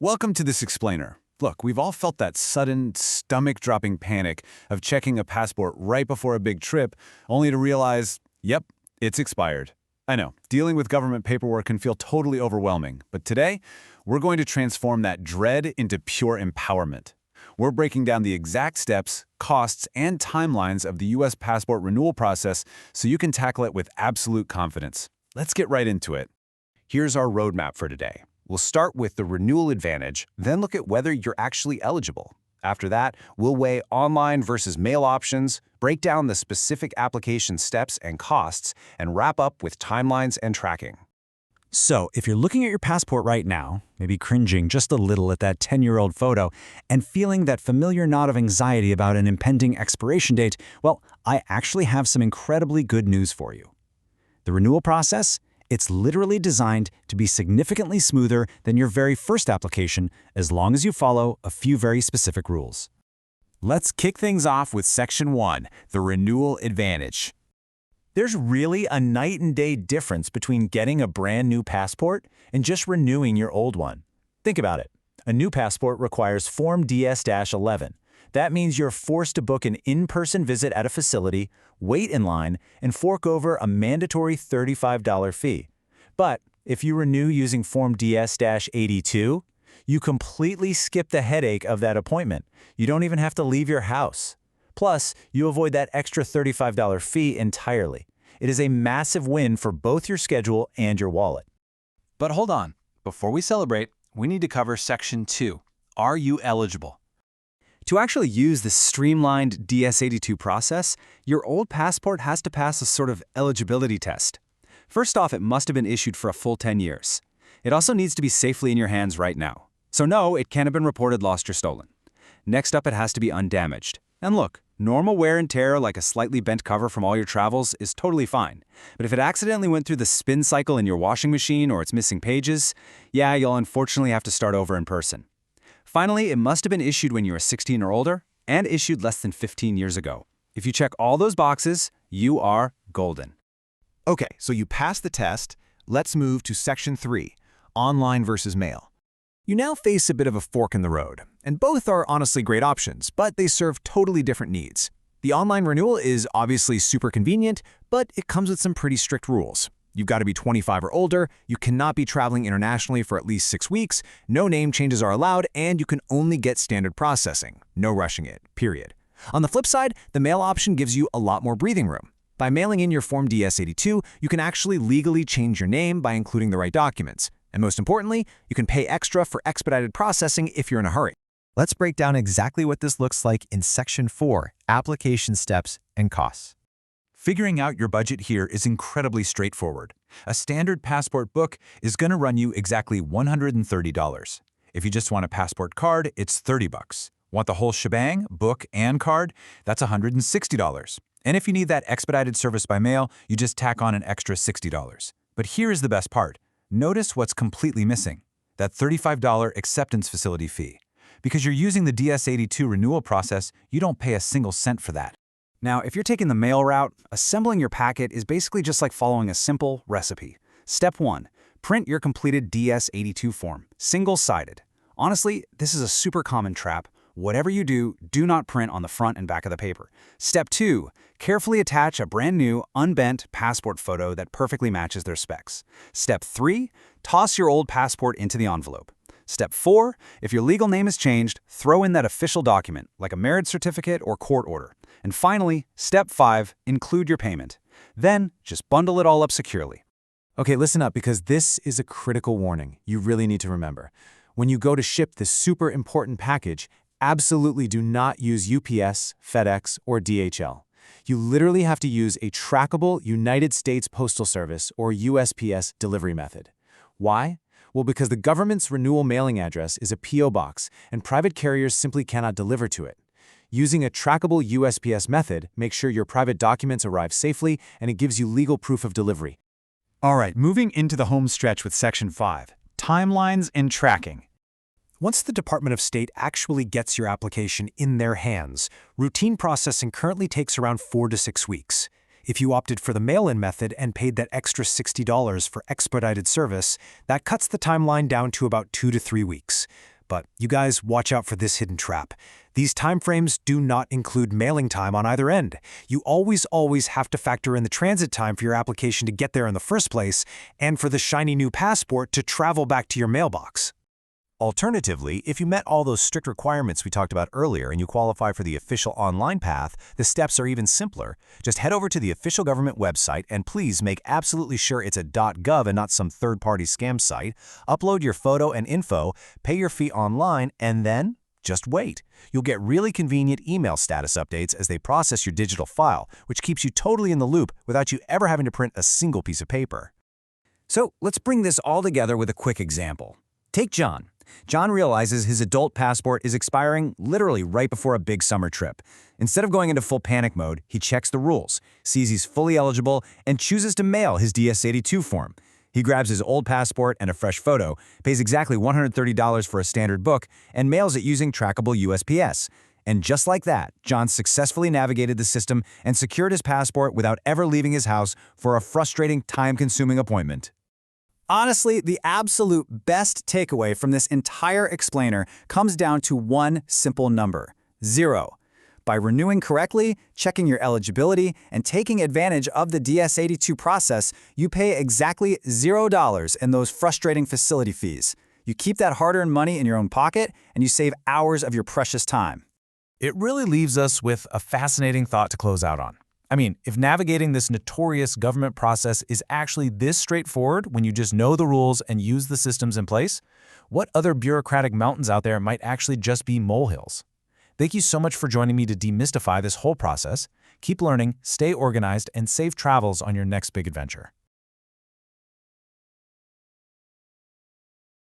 Welcome to this explainer. Look, we've all felt that sudden, stomach-dropping panic of checking a passport right before a big trip, only to realize, yep, it's expired. I know, dealing with government paperwork can feel totally overwhelming, but today, we're going to transform that dread into pure empowerment. We're breaking down the exact steps, costs, and timelines of the U.S. passport renewal process so you can tackle it with absolute confidence. Let's get right into it. Here's our roadmap for today. We'll start with the renewal advantage, then look at whether you're actually eligible. After that, we'll weigh online versus mail options, break down the specific application steps and costs, and wrap up with timelines and tracking. So, if you're looking at your passport right now, maybe cringing just a little at that 10-year-old photo, and feeling that familiar knot of anxiety about an impending expiration date, well, I actually have some incredibly good news for you. The renewal process? It's literally designed to be significantly smoother than your very first application as long as you follow a few very specific rules. Let's kick things off with Section 1, the renewal advantage. There's really a night and day difference between getting a brand new passport and just renewing your old one. Think about it. A new passport requires Form DS-11. That means you're forced to book an in-person visit at a facility, wait in line, and fork over a mandatory $35 fee. But if you renew using Form DS-82, you completely skip the headache of that appointment. You don't even have to leave your house. Plus, you avoid that extra $35 fee entirely. It is a massive win for both your schedule and your wallet. But hold on. Before we celebrate, we need to cover Section 2. Are you eligible? To actually use the streamlined DS-82 process, your old passport has to pass a sort of eligibility test. First off, it must have been issued for a full 10 years. It also needs to be safely in your hands right now. So no, it can't have been reported lost or stolen. Next up, it has to be undamaged. And look, normal wear and tear like a slightly bent cover from all your travels is totally fine. But if it accidentally went through the spin cycle in your washing machine or it's missing pages, yeah, you'll unfortunately have to start over in person. Finally, it must have been issued when you were 16 or older and issued less than 15 years ago. If you check all those boxes, you are golden. Okay, so you passed the test. Let's move to Section 3, online versus mail. You now face a bit of a fork in the road, and both are honestly great options, but they serve totally different needs. The online renewal is obviously super convenient, but it comes with some pretty strict rules. You've got to be 25 or older, you cannot be traveling internationally for at least 6 weeks, no name changes are allowed, and you can only get standard processing. No rushing it, period. On the flip side, the mail option gives you a lot more breathing room. By mailing in your Form DS-82, you can actually legally change your name by including the right documents. And most importantly, you can pay extra for expedited processing if you're in a hurry. Let's break down exactly what this looks like in Section 4, application steps and costs. Figuring out your budget here is incredibly straightforward. A standard passport book is going to run you exactly $130. If you just want a passport card, it's $30. Want the whole shebang, book and card? That's $160. And if you need that expedited service by mail, you just tack on an extra $60. But here is the best part. Notice what's completely missing. That $35 acceptance facility fee. Because you're using the DS-82 renewal process, you don't pay a single cent for that. Now, if you're taking the mail route, assembling your packet is basically just like following a simple recipe. Step 1. Print your completed DS-82 form, single-sided. Honestly, this is a super common trap. Whatever you do, do not print on the front and back of the paper. Step 2. Carefully attach a brand new, unbent passport photo that perfectly matches their specs. Step 3. Toss your old passport into the envelope. Step 4. If your legal name is changed, throw in that official document, like a marriage certificate or court order. And finally, Step 5. Include your payment. Then, just bundle it all up securely. Okay, listen up because this is a critical warning you really need to remember. When you go to ship this super important package, absolutely do not use UPS, FedEx, or DHL. You literally have to use a trackable United States Postal Service or USPS delivery method. Why? Well, because the government's renewal mailing address is a P.O. box, and private carriers simply cannot deliver to it. Using a trackable USPS method makes sure your private documents arrive safely, and it gives you legal proof of delivery. All right, moving into the home stretch with Section 5, timelines and tracking. Once the Department of State actually gets your application in their hands, routine processing currently takes around 4 to 6 weeks. If you opted for the mail-in method and paid that extra $60 for expedited service, that cuts the timeline down to about 2 to 3 weeks. But you guys, watch out for this hidden trap. These timeframes do not include mailing time on either end. You always have to factor in the transit time for your application to get there in the first place, and for the shiny new passport to travel back to your mailbox. Alternatively, if you met all those strict requirements we talked about earlier and you qualify for the official online path, the steps are even simpler. Just head over to the official government website and please make absolutely sure it's a .gov and not some third-party scam site. Upload your photo and info, pay your fee online, and then just wait. You'll get really convenient email status updates as they process your digital file, which keeps you totally in the loop without you ever having to print a single piece of paper. So let's bring this all together with a quick example. Take John. John realizes his adult passport is expiring literally right before a big summer trip. Instead of going into full panic mode, he checks the rules, sees he's fully eligible, and chooses to mail his DS-82 form. He grabs his old passport and a fresh photo, pays exactly $130 for a standard book, and mails it using trackable USPS. And just like that, John successfully navigated the system and secured his passport without ever leaving his house for a frustrating, time-consuming appointment. Honestly, the absolute best takeaway from this entire explainer comes down to one simple number: 0. By renewing correctly, checking your eligibility, and taking advantage of the DS-82 process, you pay exactly $0 in those frustrating facility fees. You keep that hard-earned money in your own pocket, and you save hours of your precious time. It really leaves us with a fascinating thought to close out on. I mean, if navigating this notorious government process is actually this straightforward when you just know the rules and use the systems in place, what other bureaucratic mountains out there might actually just be molehills? Thank you so much for joining me to demystify this whole process. Keep learning, stay organized, and safe travels on your next big adventure.